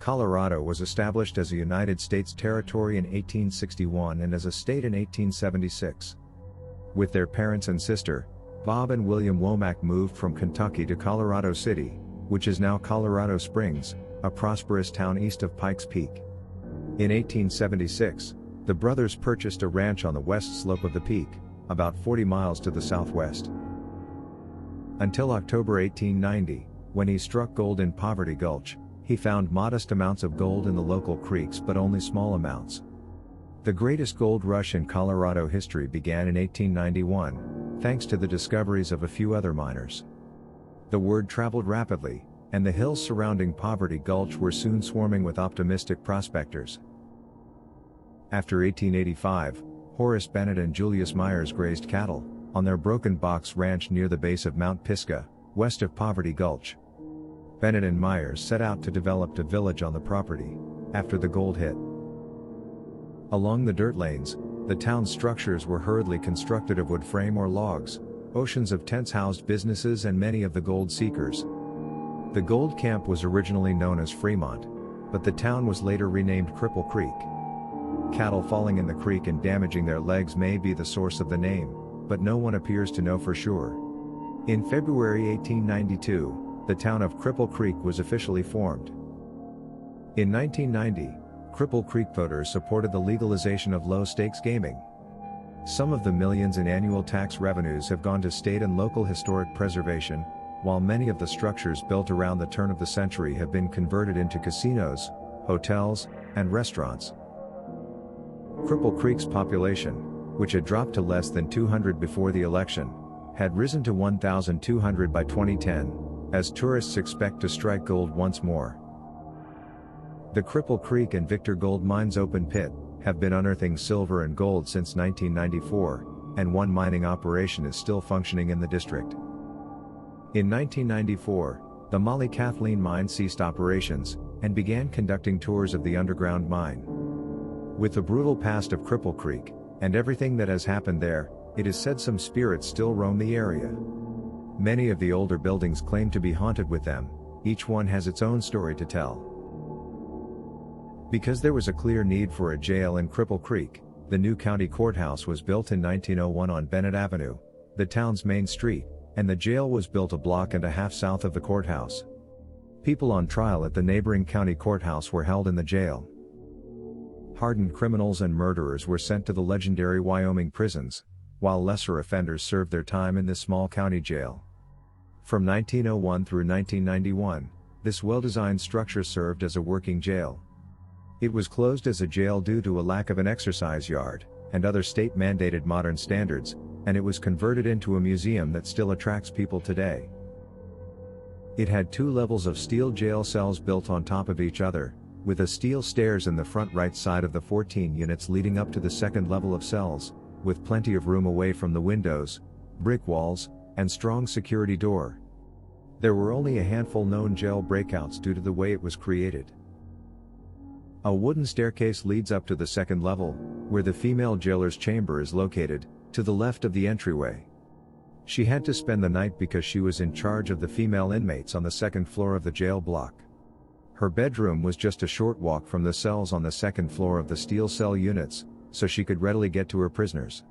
Colorado was established as a United States territory in 1861 and as a state in 1876. With their parents and sister, Bob and William Womack moved from Kentucky to Colorado City, which is now Colorado Springs, a prosperous town east of Pikes Peak. In 1876, the brothers purchased a ranch on the west slope of the peak, about 40 miles to the southwest. Until October 1890, when he struck gold in Poverty Gulch, he found modest amounts of gold in the local creeks but only small amounts. The greatest gold rush in Colorado history began in 1891, thanks to the discoveries of a few other miners. The word traveled rapidly, and the hills surrounding Poverty Gulch were soon swarming with optimistic prospectors. After 1885, Horace Bennett and Julius Myers grazed cattle on their Broken Box Ranch near the base of Mount Pisgah, west of Poverty Gulch. Bennett and Myers set out to develop a village on the property after the gold hit. Along the dirt lanes, the town's structures were hurriedly constructed of wood frame or logs. Oceans of tents housed businesses and many of the gold seekers. The gold camp was originally known as Fremont, but the town was later renamed Cripple Creek. Cattle falling in the creek and damaging their legs may be the source of the name, but no one appears to know for sure. In February 1892, the town of Cripple Creek was officially formed. In 1990, Cripple Creek voters supported the legalization of low-stakes gaming. Some of the millions in annual tax revenues have gone to state and local historic preservation, while many of the structures built around the turn of the century have been converted into casinos, hotels, and restaurants. Cripple Creek's population, which had dropped to less than 200 before the election, had risen to 1,200 by 2010, as tourists expect to strike gold once more. The Cripple Creek and Victor Gold Mines open pit have been unearthing silver and gold since 1994, and one mining operation is still functioning in the district. In 1994, the Molly Kathleen mine ceased operations and began conducting tours of the underground mine. With the brutal past of Cripple Creek and everything that has happened there, it is said some spirits still roam the area. Many of the older buildings claim to be haunted with them. Each one has its own story to tell. Because there was a clear need for a jail in Cripple Creek, the new county courthouse was built in 1901 on Bennett Avenue, the town's main street, and the jail was built a block and a half south of the courthouse. People on trial at the neighboring county courthouse were held in the jail. Hardened criminals and murderers were sent to the legendary Wyoming prisons, while lesser offenders served their time in this small county jail. From 1901 through 1991, this well-designed structure served as a working jail. It was closed as a jail due to a lack of an exercise yard, and other state-mandated modern standards, and it was converted into a museum that still attracts people today. It had 2 levels of steel jail cells built on top of each other, with a steel stairs in the front right side of the 14 units leading up to the second level of cells, with plenty of room away from the windows, brick walls, and strong security door. There were only a handful known jail breakouts due to the way it was created. A wooden staircase leads up to the second level, where the female jailer's chamber is located, to the left of the entryway. She had to spend the night because she was in charge of the female inmates on the second floor of the jail block. Her bedroom was just a short walk from the cells on the second floor of the steel cell units, so she could readily get to her prisoners.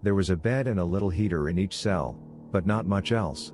There was a bed and a little heater in each cell, but not much else.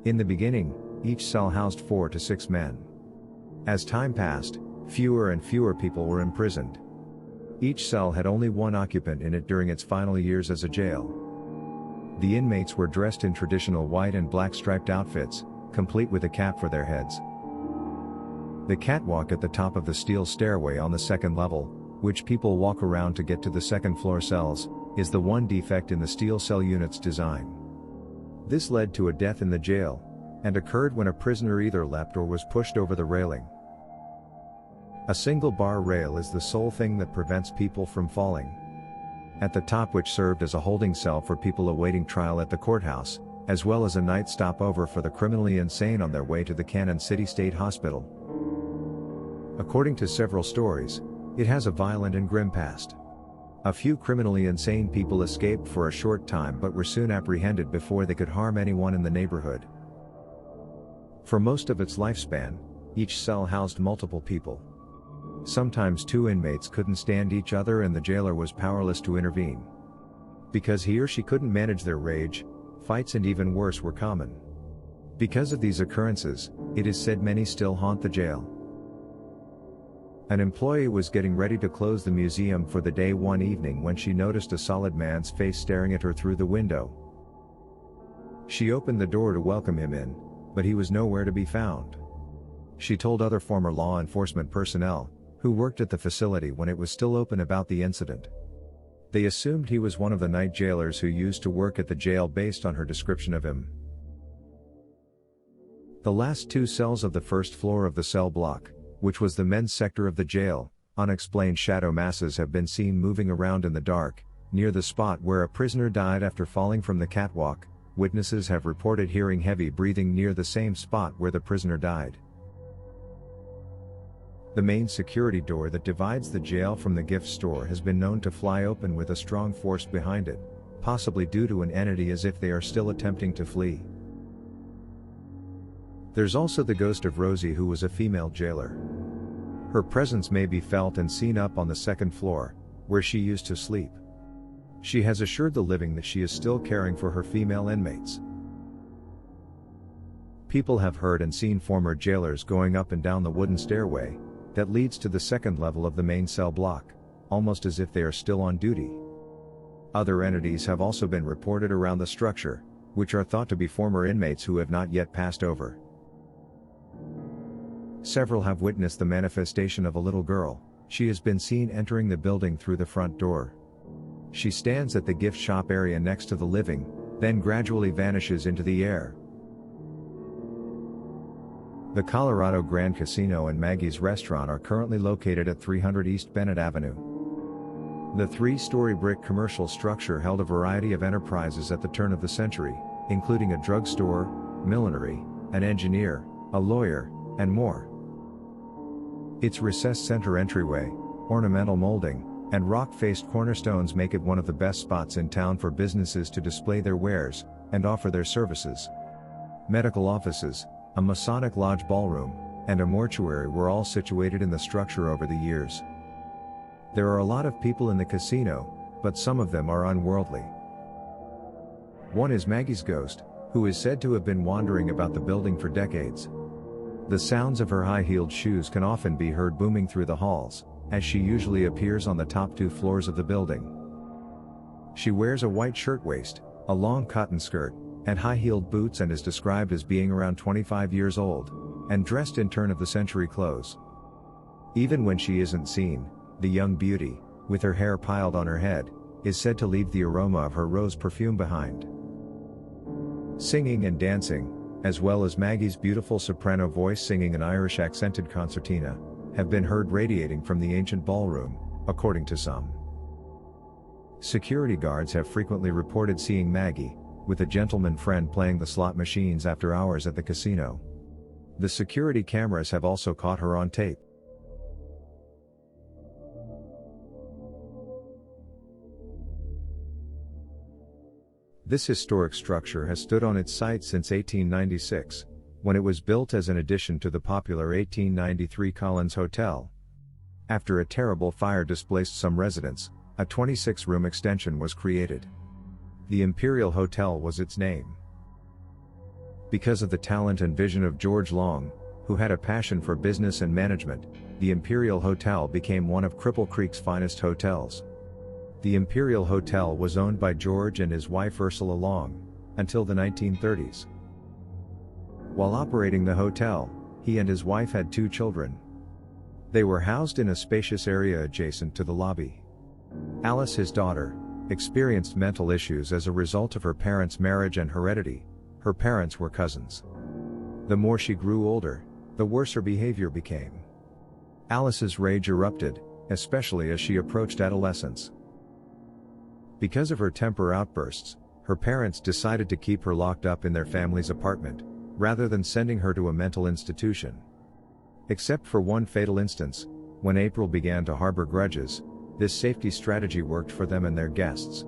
In the beginning, each cell housed 4 to 6 men. As time passed, fewer and fewer people were imprisoned. Each cell had only one occupant in it during its final years as a jail. The inmates were dressed in traditional white and black striped outfits, complete with a cap for their heads. The catwalk at the top of the steel stairway on the second level, which people walk around to get to the second floor cells, is the one defect in the steel cell unit's design. This led to a death in the jail, and occurred when a prisoner either leapt or was pushed over the railing. A single bar rail is the sole thing that prevents people from falling. At the top, which served as a holding cell for people awaiting trial at the courthouse, as well as a night stopover for the criminally insane on their way to the Cannon City State Hospital. According to several stories, it has a violent and grim past. A few criminally insane people escaped for a short time but were soon apprehended before they could harm anyone in the neighborhood. For most of its lifespan, Each cell housed multiple people. Sometimes two inmates couldn't stand each other and the jailer was powerless to intervene. Because he or she couldn't manage their rage, fights and even worse were common. Because of these occurrences, it is said many still haunt the jail. An employee was getting ready to close the museum for the day one evening when she noticed a solid man's face staring at her through the window. She opened the door to welcome him in, but he was nowhere to be found. She told other former law enforcement personnel, who worked at the facility when it was still open, about the incident. They assumed he was one of the night jailers who used to work at the jail based on her description of him. The last two cells of the first floor of the cell block, which was the men's sector of the jail, unexplained shadow masses have been seen moving around in the dark, near the spot where a prisoner died after falling from the catwalk. Witnesses have reported hearing heavy breathing near the same spot where the prisoner died. The main security door that divides the jail from the gift store has been known to fly open with a strong force behind it, possibly due to an entity, as if they are still attempting to flee. There's also the ghost of Rosie, who was a female jailer. Her presence may be felt and seen up on the second floor, where she used to sleep. She has assured the living that she is still caring for her female inmates. People have heard and seen former jailers going up and down the wooden stairway that leads to the second level of the main cell block, almost as if they are still on duty. Other entities have also been reported around the structure, which are thought to be former inmates who have not yet passed over. Several have witnessed the manifestation of a little girl. She has been seen entering the building through the front door. She stands at the gift shop area next to the living, then gradually vanishes into the air. The Colorado Grand Casino and Maggie's restaurant are currently located at 300 East Bennett Avenue. The three-story brick commercial structure held a variety of enterprises at the turn of the century, including a drugstore, millinery, an engineer, a lawyer, and more. Its recessed center entryway, ornamental molding, and rock-faced cornerstones make it one of the best spots in town for businesses to display their wares and offer their services. Medical offices, a Masonic Lodge ballroom, and a mortuary were all situated in the structure over the years. There are a lot of people in the casino, but some of them are unworldly. One is Maggie's ghost, who is said to have been wandering about the building for decades. The sounds of her high-heeled shoes can often be heard booming through the halls, as she usually appears on the top two floors of the building. She wears a white shirtwaist, a long cotton skirt, and high-heeled boots, and is described as being around 25 years old, and dressed in turn-of-the-century clothes. Even when she isn't seen, the young beauty, with her hair piled on her head, is said to leave the aroma of her rose perfume behind. Singing and dancing, as well as Maggie's beautiful soprano voice singing an Irish-accented concertina, have been heard radiating from the ancient ballroom, according to some. Security guards have frequently reported seeing Maggie, with a gentleman friend, playing the slot machines after hours at the casino. The security cameras have also caught her on tape. This historic structure has stood on its site since 1896, when it was built as an addition to the popular 1893 Collins Hotel. After a terrible fire displaced some residents, a 26-room extension was created. The Imperial Hotel was its name. Because of the talent and vision of George Long, who had a passion for business and management, the Imperial Hotel became one of Cripple Creek's finest hotels. The Imperial Hotel was owned by George and his wife Ursula Long, until the 1930s. While operating the hotel, he and his wife had 2 children. They were housed in a spacious area adjacent to the lobby. Alice, his daughter, experienced mental issues as a result of her parents' marriage and heredity. Her parents were cousins. The more she grew older, the worse her behavior became. Alice's rage erupted, especially as she approached adolescence. Because of her temper outbursts, her parents decided to keep her locked up in their family's apartment, rather than sending her to a mental institution. Except for one fatal instance, when April began to harbor grudges, this safety strategy worked for them and their guests.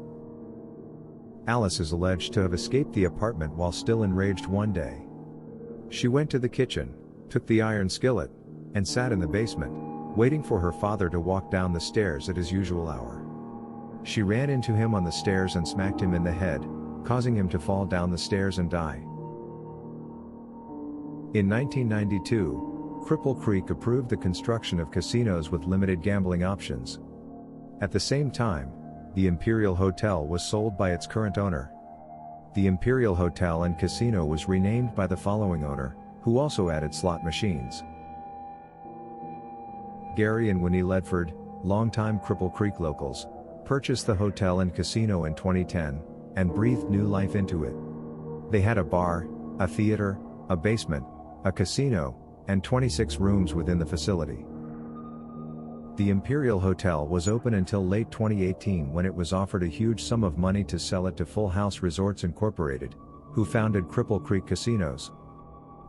Alice is alleged to have escaped the apartment while still enraged one day. She went to the kitchen, took the iron skillet, and sat in the basement, waiting for her father to walk down the stairs at his usual hour. She ran into him on the stairs and smacked him in the head, causing him to fall down the stairs and die. In 1992, Cripple Creek approved the construction of casinos with limited gambling options. At the same time, the Imperial Hotel was sold by its current owner. The Imperial Hotel and Casino was renamed by the following owner, who also added slot machines. Gary and Winnie Ledford, longtime Cripple Creek locals, purchased the hotel and casino in 2010, and breathed new life into it. They had a bar, a theater, a basement, a casino, and 26 rooms within the facility. The Imperial Hotel was open until late 2018 when it was offered a huge sum of money to sell it to Full House Resorts Incorporated, who founded Cripple Creek Casinos.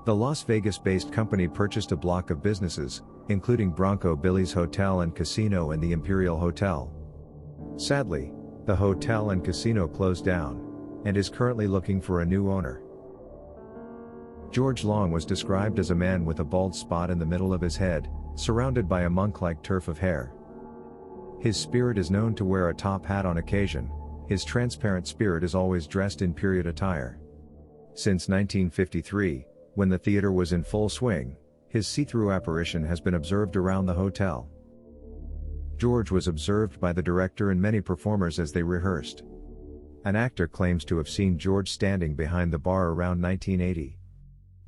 The Las Vegas-based company purchased a block of businesses, including Bronco Billy's Hotel and Casino and the Imperial Hotel. Sadly, the hotel and casino closed down, and is currently looking for a new owner. George Long was described as a man with a bald spot in the middle of his head, surrounded by a monk-like turf of hair. His spirit is known to wear a top hat on occasion. His transparent spirit is always dressed in period attire. Since 1953, when the theater was in full swing, his see-through apparition has been observed around the hotel. George was observed by the director and many performers as they rehearsed. An actor claims to have seen George standing behind the bar around 1980.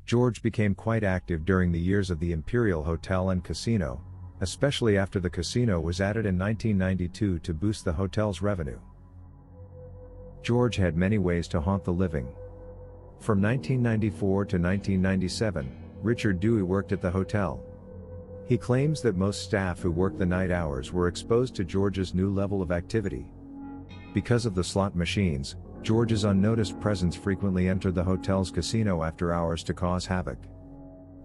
George became quite active during the years of the Imperial Hotel and Casino, especially after the casino was added in 1992 to boost the hotel's revenue. George had many ways to haunt the living. From 1994 to 1997, Richard Dewey worked at the hotel. He claims that most staff who worked the night hours were exposed to George's new level of activity. Because of the slot machines, George's unnoticed presence frequently entered the hotel's casino after hours to cause havoc.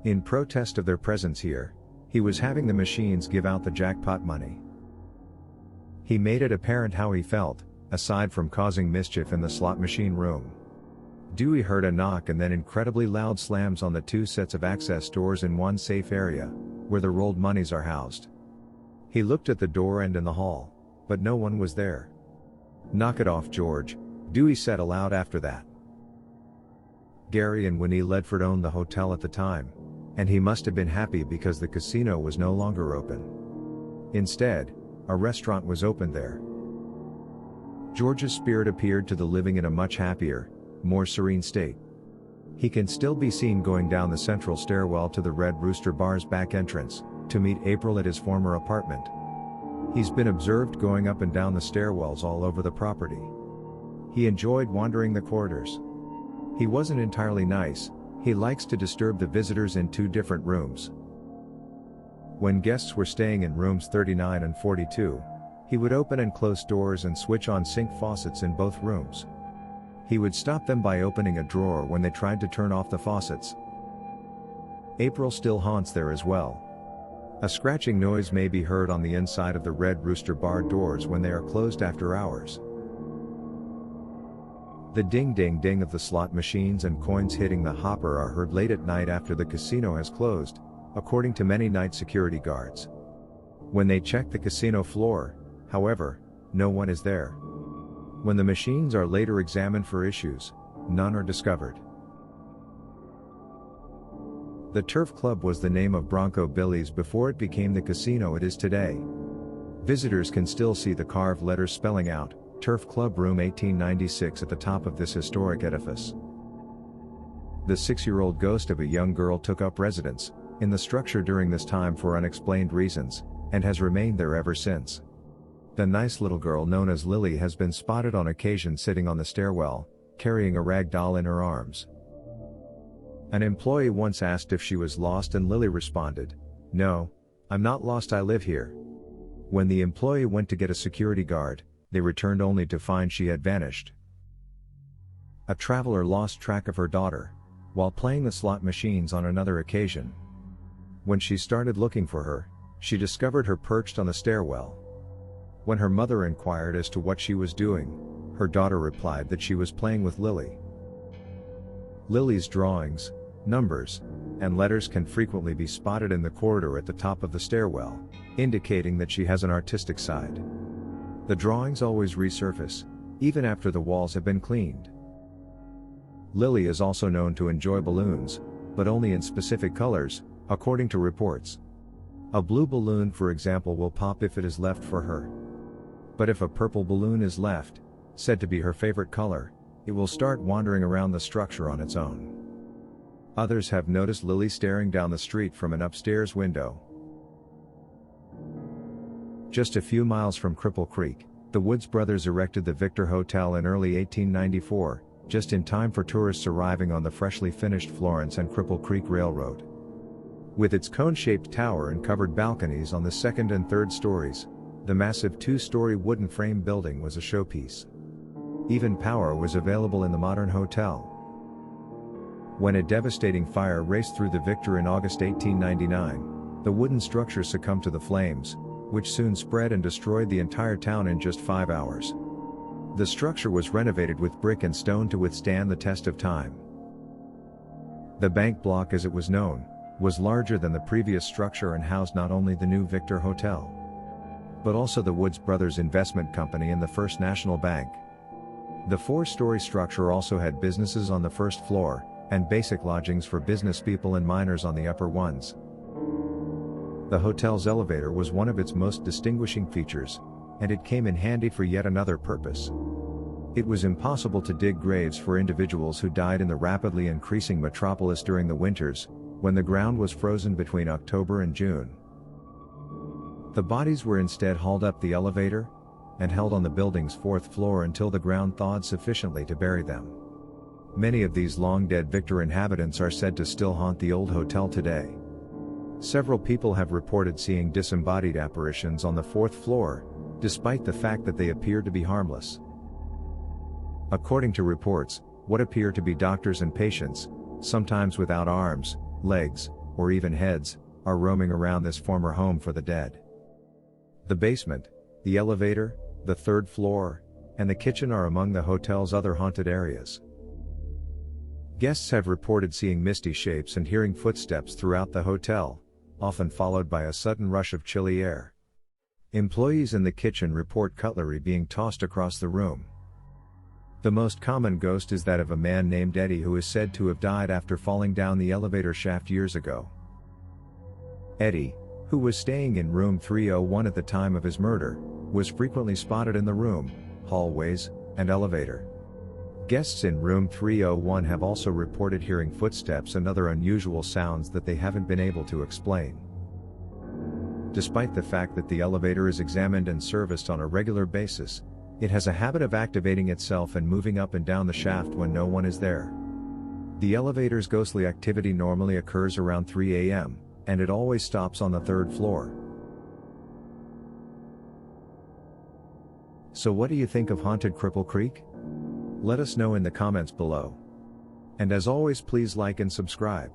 In protest of their presence here, he was having the machines give out the jackpot money. He made it apparent how he felt, aside from causing mischief in the slot machine room. Dewey heard a knock and then incredibly loud slams on the two sets of access doors in one safe area, where the rolled monies are housed. He looked at the door and in the hall, but no one was there. "Knock it off, George," Dewey said aloud after that. Gary and Winnie Ledford owned the hotel at the time, and he must have been happy because the casino was no longer open. Instead, a restaurant was opened there. George's spirit appeared to the living in a much happier, more serene state. He can still be seen going down the central stairwell to the Red Rooster Bar's back entrance, to meet April at his former apartment. He's been observed going up and down the stairwells all over the property. He enjoyed wandering the corridors. He wasn't entirely nice. He likes to disturb the visitors in two different rooms. When guests were staying in rooms 39 and 42, he would open and close doors and switch on sink faucets in both rooms. He would stop them by opening a drawer when they tried to turn off the faucets. April still haunts there as well. A scratching noise may be heard on the inside of the Red Rooster Bar doors when they are closed after hours. The ding-ding-ding of the slot machines and coins hitting the hopper are heard late at night after the casino has closed, according to many night security guards. When they check the casino floor, however, no one is there. When the machines are later examined for issues, none are discovered. The Turf Club was the name of Bronco Billy's before it became the casino it is today. Visitors can still see the carved letters spelling out, Turf Club Room 1896 at the top of this historic edifice. The 6-year-old ghost of a young girl took up residence in the structure during this time for unexplained reasons, and has remained there ever since. The nice little girl known as Lily has been spotted on occasion sitting on the stairwell, carrying a rag doll in her arms. An employee once asked if she was lost and Lily responded, "No, I'm not lost, I live here." When the employee went to get a security guard, they returned only to find she had vanished. A traveler lost track of her daughter while playing the slot machines on another occasion. When she started looking for her, she discovered her perched on the stairwell. When her mother inquired as to what she was doing, her daughter replied that she was playing with Lily. Lily's drawings, numbers, and letters can frequently be spotted in the corridor at the top of the stairwell, indicating that she has an artistic side. The drawings always resurface, even after the walls have been cleaned. Lily is also known to enjoy balloons, but only in specific colors, according to reports. A blue balloon, for example, will pop if it is left for her. But if a purple balloon is left, said to be her favorite color, it will start wandering around the structure on its own. Others have noticed Lily staring down the street from an upstairs window. Just a few miles from Cripple Creek, the Woods brothers erected the Victor Hotel in early 1894, just in time for tourists arriving on the freshly finished Florence and Cripple Creek Railroad. With its cone-shaped tower and covered balconies on the second and third stories, the massive two-story wooden frame building was a showpiece. Even power was available in the modern hotel. When a devastating fire raced through the Victor in August 1899, the wooden structure succumbed to the flames, which soon spread and destroyed the entire town in just 5 hours. The structure was renovated with brick and stone to withstand the test of time. The bank block, as it was known, was larger than the previous structure and housed not only the new Victor Hotel, but also the Woods Brothers Investment Company and the First National Bank. The 4-story structure also had businesses on the first floor, and basic lodgings for business people and miners on the upper ones. The hotel's elevator was one of its most distinguishing features, and it came in handy for yet another purpose. It was impossible to dig graves for individuals who died in the rapidly increasing metropolis during the winters, when the ground was frozen between October and June. The bodies were instead hauled up the elevator, and held on the building's 4th floor until the ground thawed sufficiently to bury them. Many of these long-dead Victor inhabitants are said to still haunt the old hotel today. Several people have reported seeing disembodied apparitions on the 4th floor, despite the fact that they appear to be harmless. According to reports, what appear to be doctors and patients, sometimes without arms, legs, or even heads, are roaming around this former home for the dead. The basement, the elevator, the 3rd floor, and the kitchen are among the hotel's other haunted areas. Guests have reported seeing misty shapes and hearing footsteps throughout the hotel, often followed by a sudden rush of chilly air. Employees in the kitchen report cutlery being tossed across the room. The most common ghost is that of a man named Eddie, who is said to have died after falling down the elevator shaft years ago. Eddie, who was staying in room 301 at the time of his murder, was frequently spotted in the room, hallways, and elevator. Guests in room 301 have also reported hearing footsteps and other unusual sounds that they haven't been able to explain. Despite the fact that the elevator is examined and serviced on a regular basis, it has a habit of activating itself and moving up and down the shaft when no one is there. The elevator's ghostly activity normally occurs around 3 a.m., and it always stops on the 3rd floor. So what do you think of haunted Cripple Creek? Let us know in the comments below. And as always, please like and subscribe.